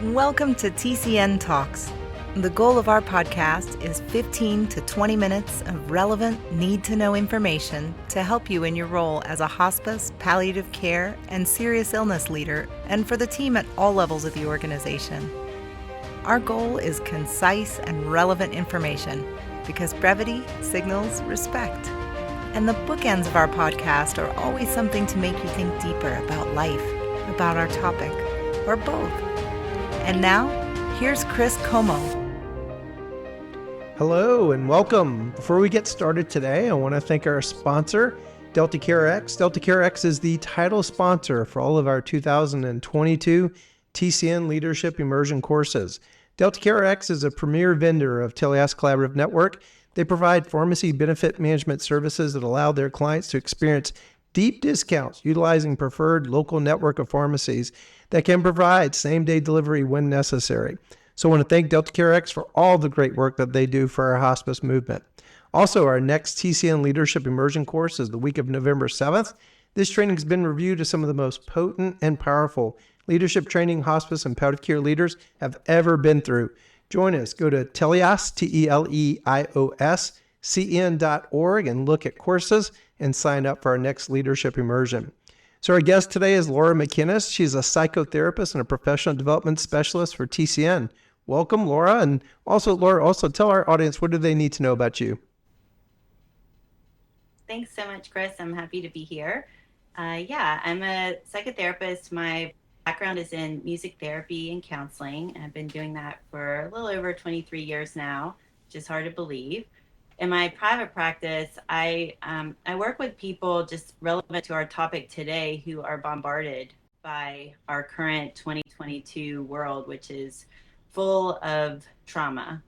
Welcome to TCNtalks. The goal of our podcast is 15 to 20 minutes of relevant, need-to-know information to help you in your role as a hospice, palliative care, and serious illness leader, and for the team at all levels of the organization. Our goal is concise and relevant information because brevity signals respect. And the bookends of our podcast are always something to make you think deeper about life, about our topic, or both. And now, here's Chris Como. Hello and welcome. Before we get started today, I want to thank our sponsor, Delta CareX. Delta CareX is the title sponsor for all of our 2022 TCN Leadership Immersion courses. Delta CareX is a premier vendor of Teleas Collaborative Network. They provide pharmacy benefit management services that allow their clients to experience deep discounts utilizing preferred local network of pharmacies that can provide same-day delivery when necessary. So I want to thank Delta CareX for all the great work that they do for our hospice movement. Also, our next TCN Leadership Immersion course is the week of November 7th. This training has been reviewed as some of the most potent and powerful leadership training hospice and palliative care leaders have ever been through. Join us. Go to Teleos, T-E-L-E-I-O-S, cn.org and look at courses and sign up for our next leadership immersion. So our guest today is Lara McKinnis. She's a psychotherapist and a professional development specialist for TCN. Welcome, Lara. And also, Lara, tell our audience, what do they need to know about you? Thanks so much, Chris. I'm happy to be here. I'm a psychotherapist. My background is in music therapy and counseling, and I've been doing that for a little over 23 years now, which is hard to believe. In my private practice, I work with people just relevant to our topic today who are bombarded by our current 2022 world, which is full of trauma.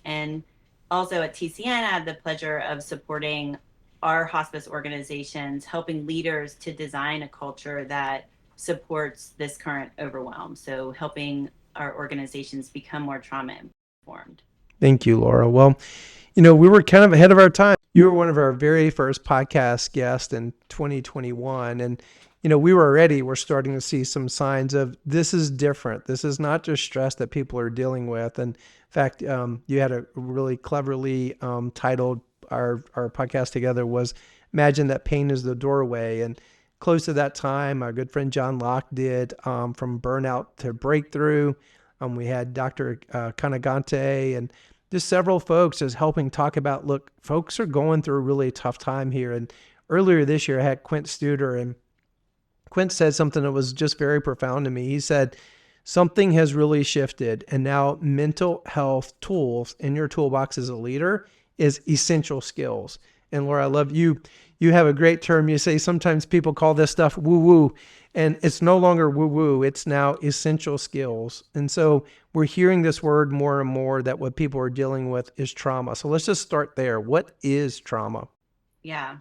And also at TCN, I have the pleasure of supporting our hospice organizations, helping leaders to design a culture that supports this current overwhelm. So helping our organizations become more trauma informed. Thank you, Lara. Well, we were kind of ahead of our time. You were one of our very first podcast guests in 2021. And, we're starting to see some signs of this is different. This is not just stress that people are dealing with. And in fact, you had a really cleverly titled, our podcast together was Imagine That Pain is the Doorway. And close to that time, our good friend John Locke did From Burnout to Breakthrough. We had Dr. Kanagante and just several folks is helping talk about, look, folks are going through a really tough time here. And earlier this year, I had Quint Studer, and Quint said something that was just very profound to me. He said, something has really shifted, and now mental health tools in your toolbox as a leader is essential skills. And Laura, I love you. You have a great term. You say sometimes people call this stuff woo-woo, and it's no longer woo-woo. It's now essential skills. And so we're hearing this word more and more that what people are dealing with is trauma. So let's just start there. What is trauma? Yeah.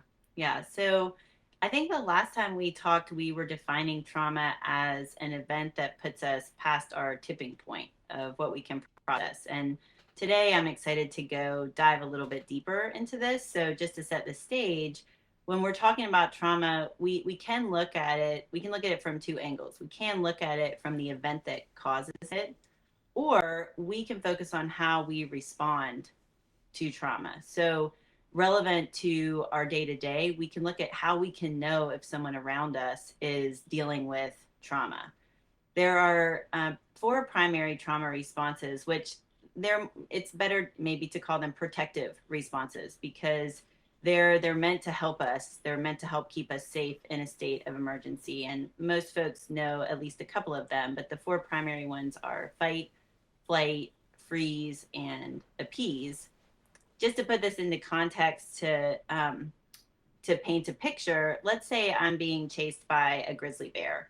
So I think the last time we talked, we were defining trauma as an event that puts us past our tipping point of what we can process. And today I'm excited to go dive a little bit deeper into this. So just to set the stage, when we're talking about trauma, we can look at it. We can look at it from two angles. We can look at it from the event that causes it, or we can focus on how we respond to trauma. So relevant to our day-to-day, we can look at how we can know if someone around us is dealing with trauma. There are 4 primary trauma responses, which it's better maybe to call them protective responses because they're meant to help us. They're meant to help keep us safe in a state of emergency. And most folks know at least a couple of them, but the 4 primary ones are fight, flight, freeze, and appease. Just to put this into context to paint a picture, let's say I'm being chased by a grizzly bear,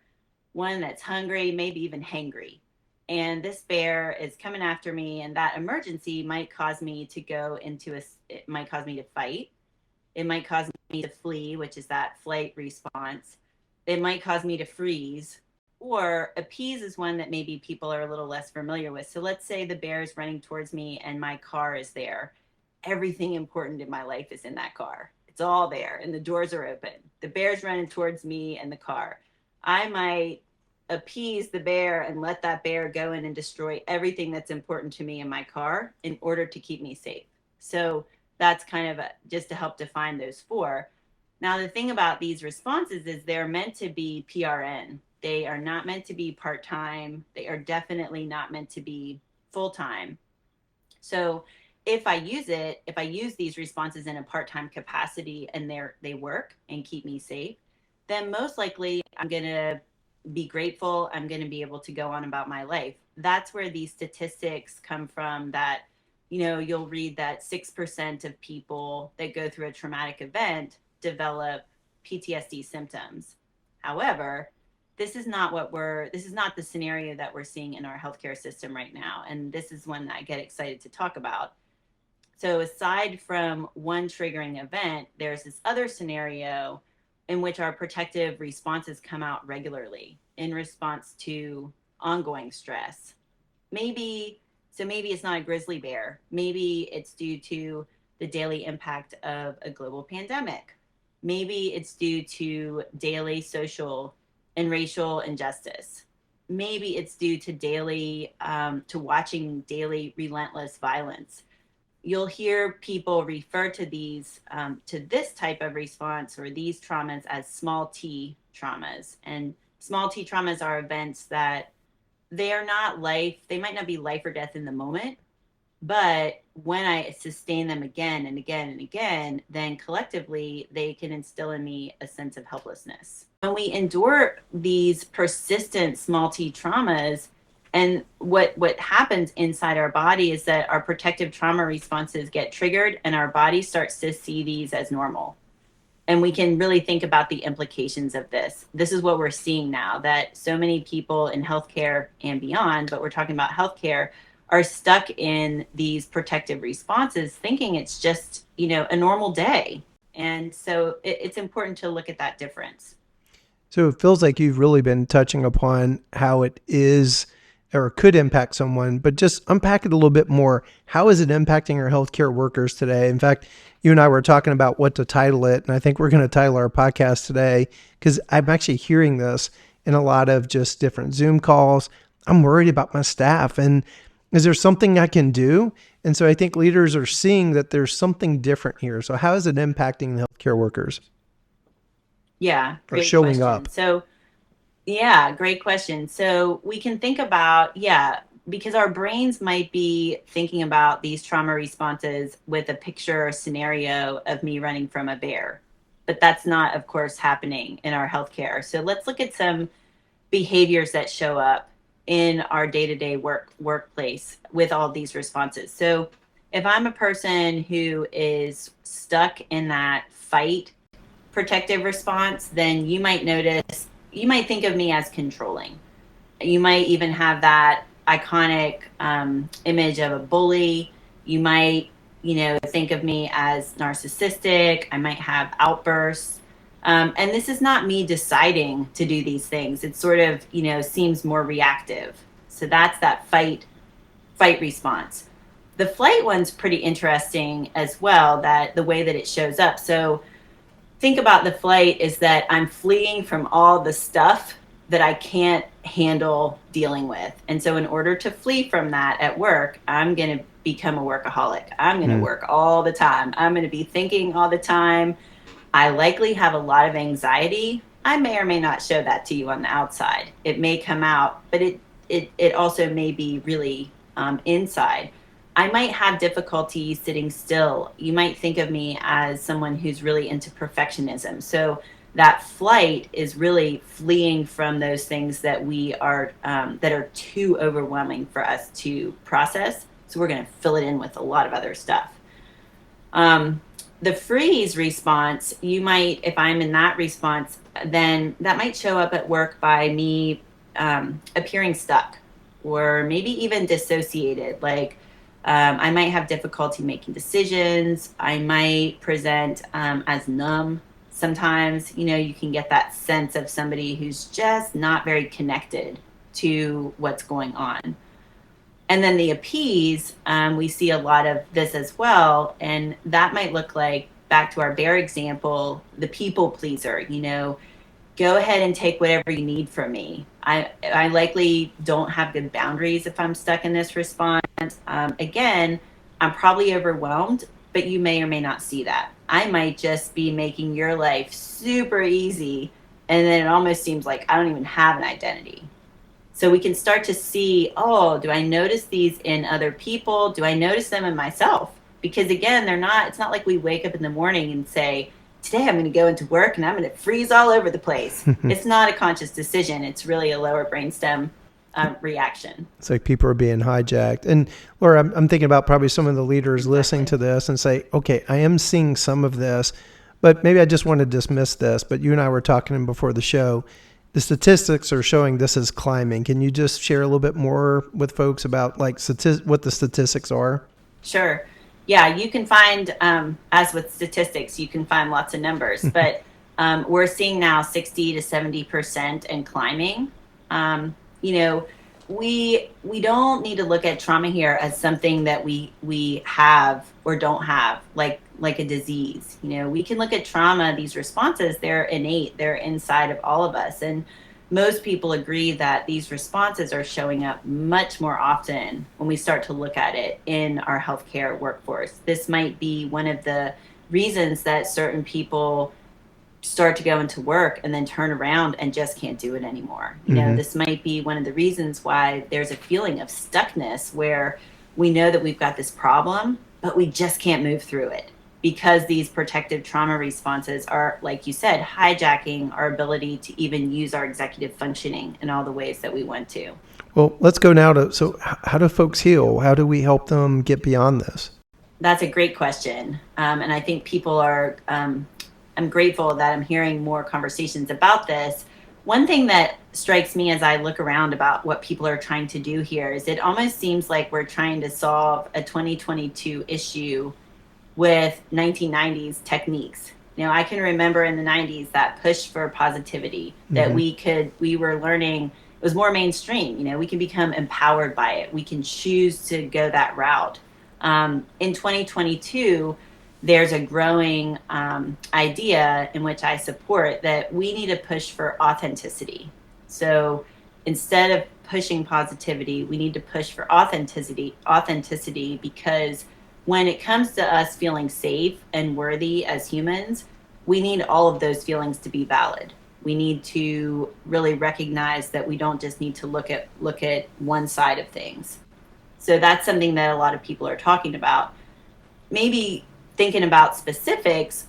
one that's hungry, maybe even hangry. And this bear is coming after me, and that emergency might cause me to it might cause me to fight. It might cause me to flee, which is that flight response. It might cause me to freeze, or appease is one that maybe people are a little less familiar with. So let's say the bear is running towards me and my car is there. Everything important in my life is in that car. It's all there and the doors are open. The bear's running towards me and the car. I might appease the bear and let that bear go in and destroy everything that's important to me in my car in order to keep me safe. So that's kind of just to help define those four. Now, the thing about these responses is they're meant to be PRN. They are not meant to be part-time. They are definitely not meant to be full-time. So if I use these responses in a part-time capacity and they work and keep me safe, then most likely I'm going to be grateful. I'm going to be able to go on about my life. That's where these statistics come from, that, you'll read that 6% of people that go through a traumatic event develop PTSD symptoms. However, this is not the scenario that we're seeing in our healthcare system right now. And this is one that I get excited to talk about. So aside from one triggering event, there's this other scenario in which our protective responses come out regularly in response to ongoing stress. Maybe it's not a grizzly bear. Maybe it's due to the daily impact of a global pandemic. Maybe it's due to daily social and racial injustice. Maybe it's due to watching daily relentless violence. You'll hear people refer to to this type of response or these traumas as small t traumas. And small t traumas are events that they might not be life or death in the moment, but when I sustain them again and again and again, then collectively they can instill in me a sense of helplessness. When we endure these persistent small t traumas, and what happens inside our body is that our protective trauma responses get triggered and our body starts to see these as normal. And we can really think about the implications of this. This is what we're seeing now, that so many people in healthcare and beyond, but we're talking about healthcare, are stuck in these protective responses thinking it's just, a normal day. And so it's important to look at that difference. So it feels like you've really been touching upon how it is or could impact someone, but just unpack it a little bit more. How is it impacting our healthcare workers today? In fact, you and I were talking about what to title it, and I think we're going to title our podcast today because I'm actually hearing this in a lot of just different Zoom calls. I'm worried about my staff, and is there something I can do? And so I think leaders are seeing that there's something different here. So how is it impacting the healthcare workers? Yeah, great showing question. Up. So, yeah, great question. So we can think about, because our brains might be thinking about these trauma responses with a picture or scenario of me running from a bear. But that's not, of course, happening in our healthcare. So let's look at some behaviors that show up in our day-to-day workplace with all these responses. So if I'm a person who is stuck in that fight protective response, then you might think of me as controlling. You might even have that iconic image of a bully. You might, think of me as narcissistic. I might have outbursts. And this is not me deciding to do these things. It sort of, seems more reactive. So that's that fight response. The flight one's pretty interesting as well, that the way that it shows up. So think about the flight is that I'm fleeing from all the stuff that I can't handle dealing with. And so in order to flee from that at work, I'm going to become a workaholic. I'm going to work all the time. I'm going to be thinking all the time. I likely have a lot of anxiety. I may or may not show that to you on the outside. It may come out, but it also may be really inside. I might have difficulty sitting still. You might think of me as someone who's really into perfectionism. So that flight is really fleeing from those things that that are too overwhelming for us to process. So we're going to fill it in with a lot of other stuff. The freeze response, if I'm in that response, then that might show up at work by me appearing stuck or maybe even dissociated. Like I might have difficulty making decisions. I might present as numb. Sometimes, you can get that sense of somebody who's just not very connected to what's going on. And then the appease, we see a lot of this as well. And that might look like, back to our bear example, the people pleaser, go ahead and take whatever you need from me. I likely don't have good boundaries if I'm stuck in this response. Again, I'm probably overwhelmed, but you may or may not see that. I might just be making your life super easy, and then it almost seems like I don't even have an identity. So we can start to see, oh, do I notice these in other people? Do I notice them in myself? Because again, it's not like we wake up in the morning and say, today I'm going to go into work and I'm going to freeze all over the place. It's not a conscious decision. It's really a lower brainstem reaction. It's like people are being hijacked. And Laura, I'm thinking about probably some of the leaders listening to this and say, okay, I am seeing some of this, but maybe I just want to dismiss this. But you and I were talking before the show. The statistics are showing this is climbing. Can you just share a little bit more with folks about like what the statistics are? Sure. Yeah, you can find, as with statistics, you can find lots of numbers, but we're seeing now 60 to 70% and climbing. You know, we don't need to look at trauma here as something that we have or don't have, like a disease. You know, we can look at trauma, these responses, they're innate, they're inside of all of us. And most people agree that these responses are showing up much more often when we start to look at it in our healthcare workforce. This might be one of the reasons that certain people start to go into work and then turn around and just can't do it anymore. You know, this might be one of the reasons why there's a feeling of stuckness where we know that we've got this problem, but we just can't move through it because these protective trauma responses are, like you said, hijacking our ability to even use our executive functioning in all the ways that we want to. Well, let's go now to, so how do folks heal? How do we help them get beyond this? That's a great question. And I think people are, I'm grateful that I'm hearing more conversations about this. One thing that strikes me as I look around about what people are trying to do here is it almost seems like we're trying to solve a 2022 issue with 1990s techniques. You know, I can remember in the 90s that push for positivity that we were learning. It was more mainstream. You know, we can become empowered by it. We can choose to go that route. In 2022, there's a growing idea in which I support that we need to push for authenticity. So instead of pushing positivity, we need to push for authenticity, because when it comes to us feeling safe and worthy as humans, we need all of those feelings to be valid. We need to really recognize that we don't just need to look at one side of things. So that's something that a lot of people are talking about. Maybe thinking about specifics,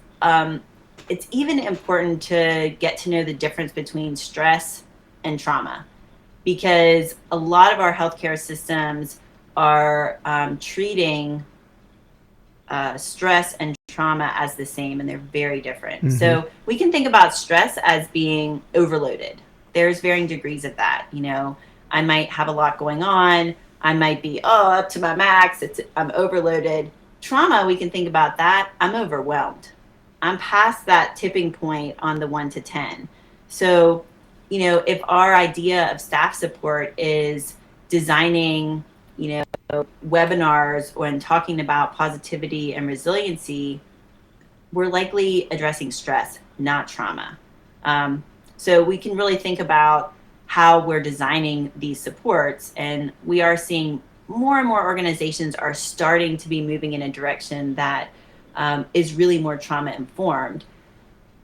it's even important to get to know the difference between stress and trauma, because a lot of our healthcare systems are treating stress and trauma as the same, and they're very different. So we can think about stress as being overloaded. There's varying degrees of that. You know, I might have a lot going on. I might be, up to my max. I'm overloaded. Trauma, we can think about that. I'm overwhelmed. I'm past that tipping point on the 1 to 10. So, you know, if our idea of staff support is designing, you know, webinars when talking about positivity and resiliency, we're likely addressing stress, not trauma. So we can really think about how we're designing these supports, and we are seeing more and more organizations are starting to be moving in a direction that is really more trauma informed.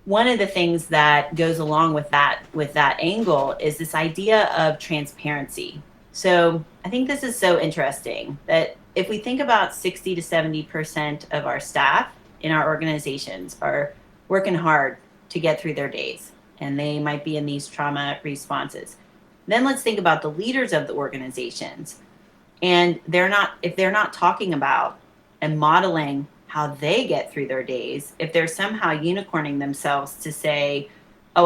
One of the things that goes along with that angle is this idea of transparency. So I think this is so interesting that if we think about 60 to 70% of our staff in our organizations are working hard to get through their days, and they might be in these trauma responses. Then let's think about the leaders of the organizations. And if they're not talking about and modeling how they get through their days, if they're somehow unicorning themselves to say, oh,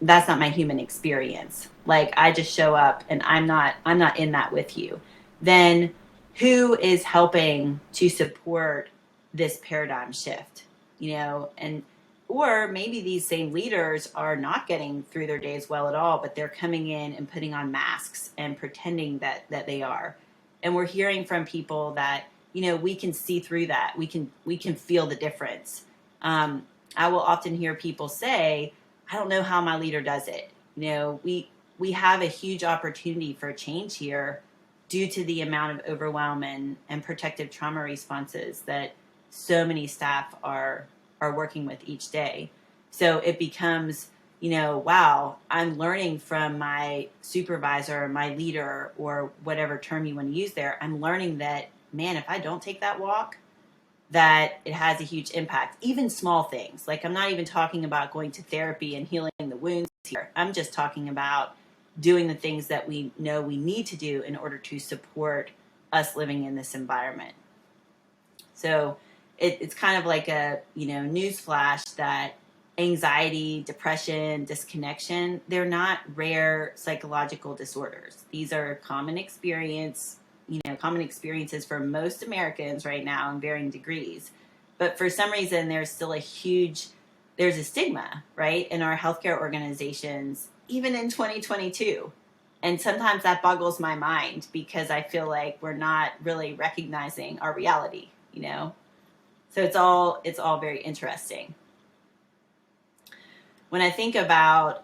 that's not my human experience. Like, I just show up and I'm not in that with you. Then who is helping to support this paradigm shift? You know, or maybe these same leaders are not getting through their days well at all, but they're coming in and putting on masks and pretending that they are. And we're hearing from people that, you know, we can see through that. We can feel the difference. I will often hear people say, I don't know how my leader does it. We have a huge opportunity for change here due to the amount of overwhelm and protective trauma responses that so many staff are working with each day. So it becomes, wow, I'm learning from my supervisor, my leader, or whatever term you want to use there. I'm learning that, man, if I don't take that walk, that it has a huge impact. Even small things. Like, I'm not even talking about going to therapy and healing the wounds here. I'm just talking about doing the things that we know we need to do in order to support us living in this environment. So it's kind of like a, news flash that anxiety, depression, disconnection, they're not rare psychological disorders. These are common experiences for most Americans right now in varying degrees. But for some reason, there's still there's a stigma, right, in our healthcare organizations, even in 2022. And sometimes that boggles my mind because I feel like we're not really recognizing our reality, So it's all very interesting. When I think about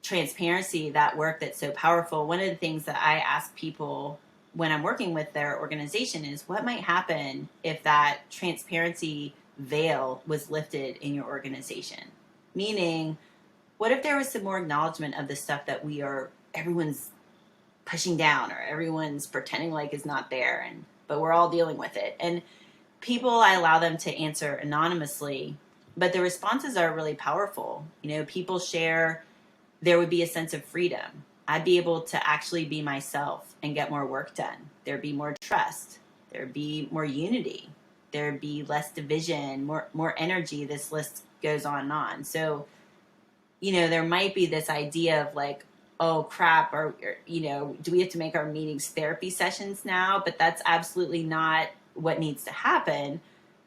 transparency, that work that's so powerful, one of the things that I ask people when I'm working with their organization is, what might happen if that transparency veil was lifted in your organization? Meaning, what if there was some more acknowledgement of the stuff that everyone's pushing down or everyone's pretending like is not there, but we're all dealing with it. And people, I allow them to answer anonymously, but the responses are really powerful. People share there would be a sense of freedom. I'd be able to actually be myself and get more work done. There'd be more trust. There'd be more unity. There'd be less division, more energy. This list goes on and on. So, there might be this idea of like, oh crap, or do we have to make our meetings therapy sessions now? But that's absolutely not what needs to happen.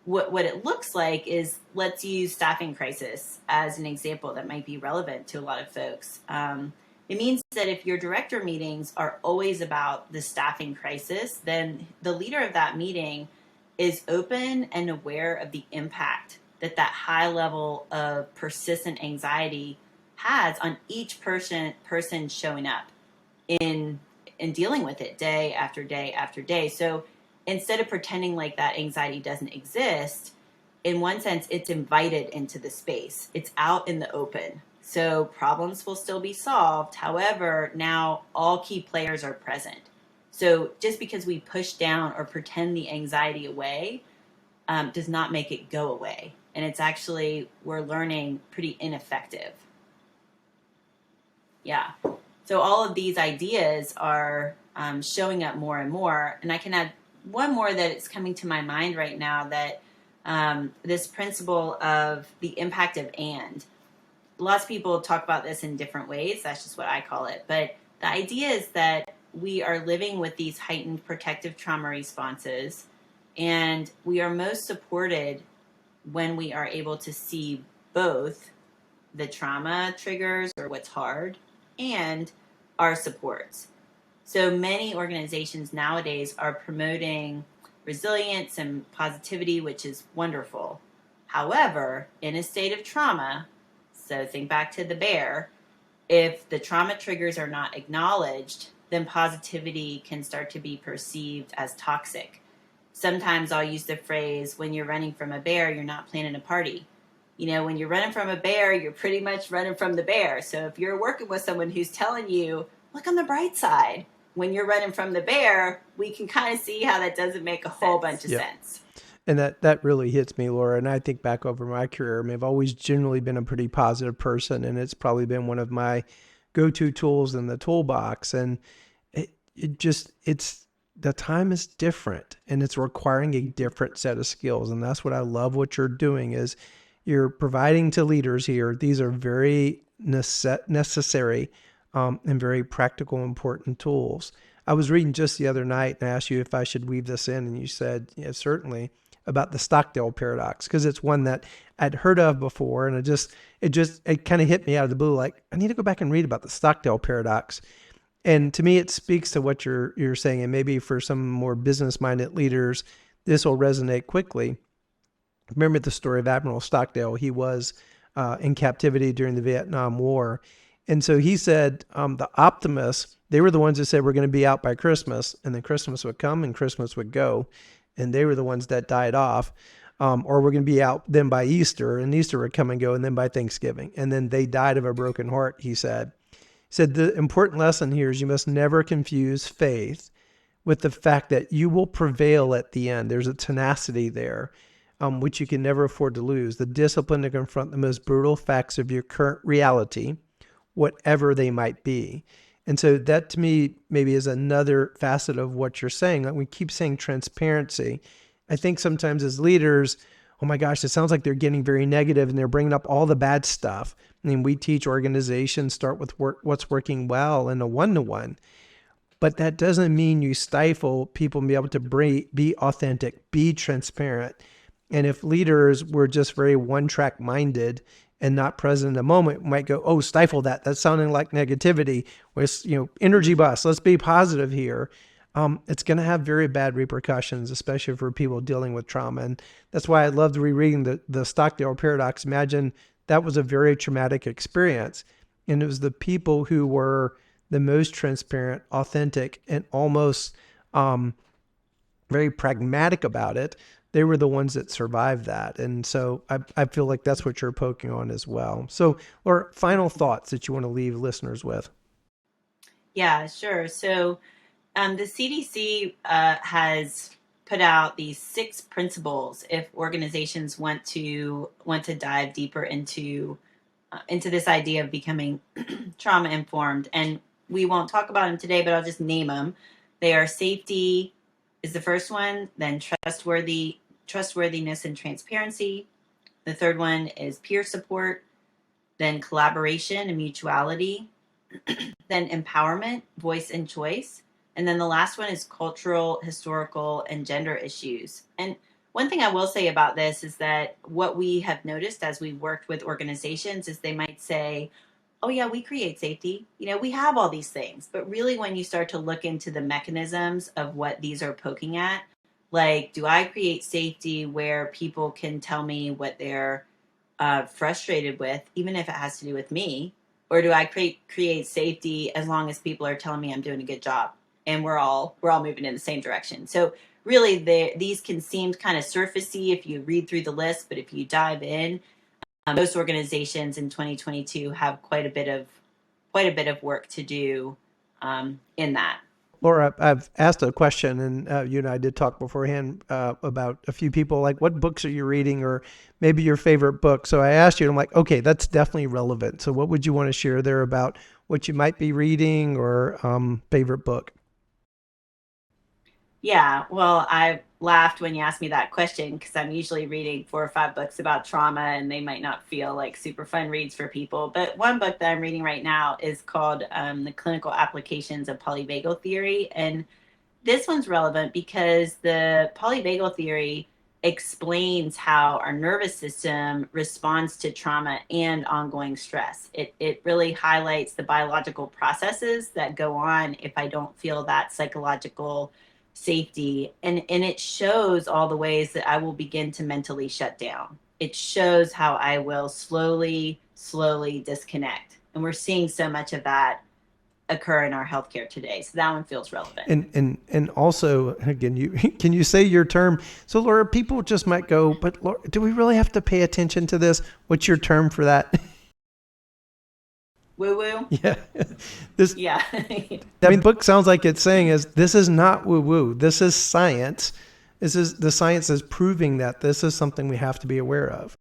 What it looks like is, let's use staffing crisis as an example that might be relevant to a lot of folks. It means that if your director meetings are always about the staffing crisis, then the leader of that meeting is open and aware of the impact that high level of persistent anxiety has on each person showing up in dealing with it day after day after day. So instead of pretending like that anxiety doesn't exist, in one sense, it's invited into the space. It's out in the open. So problems will still be solved. However, now all key players are present. So just because we push down or pretend the anxiety away does not make it go away. And it's actually, we're learning, pretty ineffective. Yeah. So all of these ideas are showing up more and more. And I can add one more that it's coming to my mind right now, that this principle of the impact of and. Lots of people talk about this in different ways. That's just what I call it. But the idea is that we are living with these heightened protective trauma responses, and we are most supported when we are able to see both the trauma triggers or what's hard and our supports. So many organizations nowadays are promoting resilience and positivity, which is wonderful. However, in a state of trauma, so think back to the bear, if the trauma triggers are not acknowledged, then positivity can start to be perceived as toxic. Sometimes I'll use the phrase, when you're running from a bear, you're not planning a party. When you're running from a bear, you're pretty much running from the bear. So if you're working with someone who's telling you, look on the bright side, when you're running from the bear, we can kind of see how that doesn't make a whole bunch of sense. And that really hits me, Laura. And I think back over my career, I've always generally been a pretty positive person, and it's probably been one of my go-to tools in the toolbox. And it's the time is different, and it's requiring a different set of skills. And that's what I love what you're doing is you're providing to leaders here. These are very necessary and very practical, important tools. I was reading just the other night and I asked you if I should weave this in, and you said, yeah, certainly, about the Stockdale paradox, because it's one that I'd heard of before, and it kind of hit me out of the blue, like, I need to go back and read about the Stockdale paradox. And to me, it speaks to what you're saying, and maybe for some more business-minded leaders, this will resonate quickly. Remember the story of Admiral Stockdale. He was in captivity during the Vietnam War. And so he said the optimists, they were the ones that said we're going to be out by Christmas, and then Christmas would come and Christmas would go. And they were the ones that died off. Or we're going to be out then by Easter, and Easter would come and go, and then by Thanksgiving. And then they died of a broken heart, he said. He said the important lesson here is you must never confuse faith with the fact that you will prevail at the end. There's a tenacity there, which you can never afford to lose. The discipline to confront the most brutal facts of your current reality, whatever they might be. And so that to me maybe is another facet of what you're saying. Like we keep saying transparency. I think sometimes as leaders, oh my gosh, it sounds like they're getting very negative and they're bringing up all the bad stuff. I mean, we teach organizations start with what's working well in a one-to-one. But that doesn't mean you stifle people and be able to be authentic, be transparent. And if leaders were just very one-track minded and not present in the moment, might go, oh, stifle that. That's sounding like negativity. With, energy bus. Let's be positive here. It's going to have very bad repercussions, especially for people dealing with trauma. And that's why I loved rereading the Stockdale Paradox. Imagine that was a very traumatic experience. And it was the people who were the most transparent, authentic, and almost very pragmatic about it. They were the ones that survived that. And so I feel like that's what you're poking on as well. So, or final thoughts that you want to leave listeners with? Yeah, sure. So the CDC has put out these 6 principles if organizations want to dive deeper into this idea of becoming trauma informed. And we won't talk about them today, but I'll just name them. They are safety is the first one, then trustworthiness and transparency. The third one is peer support, then collaboration and mutuality, then empowerment, voice and choice. And then the last one is cultural, historical, and gender issues. And one thing I will say about this is that what we have noticed as we've worked with organizations is they might say, oh yeah, we create safety. We have all these things. But really when you start to look into the mechanisms of what these are poking at, like, do I create safety where people can tell me what they're frustrated with, even if it has to do with me? Or do I create safety as long as people are telling me I'm doing a good job and we're all moving in the same direction? So really, these can seem kind of surfacey if you read through the list, but if you dive in, most organizations in 2022 have quite a bit of work to do in that. Laura, I've asked a question, and you and I did talk beforehand about a few people, like what books are you reading, or maybe your favorite book. So I asked you, and I'm like, okay, that's definitely relevant. So what would you want to share there about what you might be reading or favorite book? Yeah, well, I laughed when you asked me that question because I'm usually reading 4 or 5 books about trauma and they might not feel like super fun reads for people. But one book that I'm reading right now is called The Clinical Applications of Polyvagal Theory. And this one's relevant because the polyvagal theory explains how our nervous system responds to trauma and ongoing stress. It really highlights the biological processes that go on if I don't feel that psychological safety, and it shows all the ways that I will begin to mentally shut down. It shows how I will slowly disconnect, and we're seeing so much of that occur in our healthcare today. So that one feels relevant. And also, again, you can you say your term? So Laura, people just might go, but Laura, do we really have to pay attention to this? What's your term for that? Woo-woo? Yeah. Yeah. That book sounds like it's saying is this is not woo-woo. This is science. The science is proving that this is something we have to be aware of.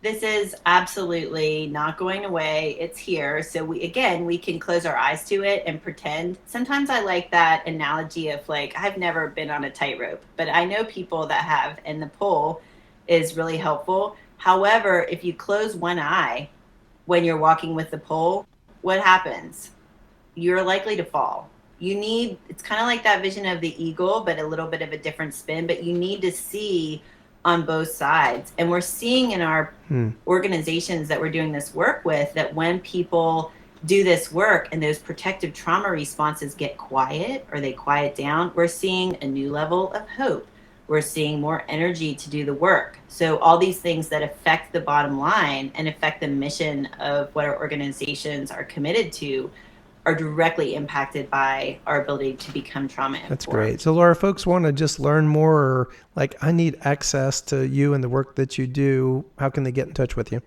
This is absolutely not going away. It's here. So we can close our eyes to it and pretend. Sometimes I like that analogy of like, I've never been on a tightrope, but I know people that have, and the pole is really helpful. However, if you close one eye when you're walking with the pole, what happens? You're likely to fall. It's kind of like that vision of the eagle, but a little bit of a different spin, but you need to see on both sides. And we're seeing in our organizations that we're doing this work with that when people do this work and those protective trauma responses get quiet or they quiet down, we're seeing a new level of hope. We're seeing more energy to do the work. So all these things that affect the bottom line and affect the mission of what our organizations are committed to are directly impacted by our ability to become trauma informed. That's great. So Laura, folks want to just learn more, or like, I need access to you and the work that you do. How can they get in touch with you?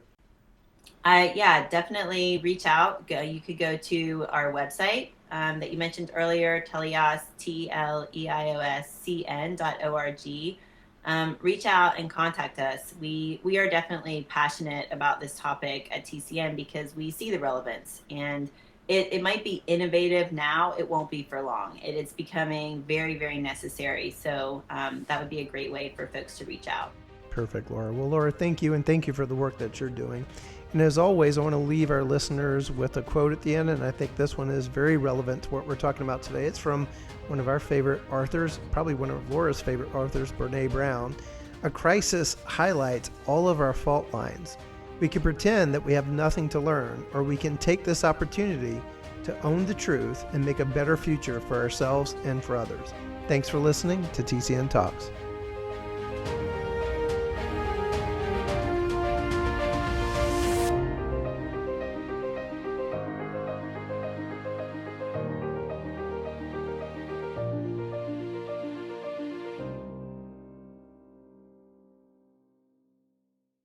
Yeah, definitely reach out. You could go to our website that you mentioned earlier, Tleios, TLEIOSCN.org. Reach out and contact us. We are definitely passionate about this topic at TCN because we see the relevance, and it might be innovative now. It won't be for long. It is becoming very, very necessary. So that would be a great way for folks to reach out. Perfect, Laura. Well, Laura, thank you, and thank you for the work that you're doing. And as always, I want to leave our listeners with a quote at the end, and I think this one is very relevant to what we're talking about today. It's from one of our favorite authors, probably one of Laura's favorite authors, Brene Brown. A crisis highlights all of our fault lines. We can pretend that we have nothing to learn, or we can take this opportunity to own the truth and make a better future for ourselves and for others. Thanks for listening to TCN Talks.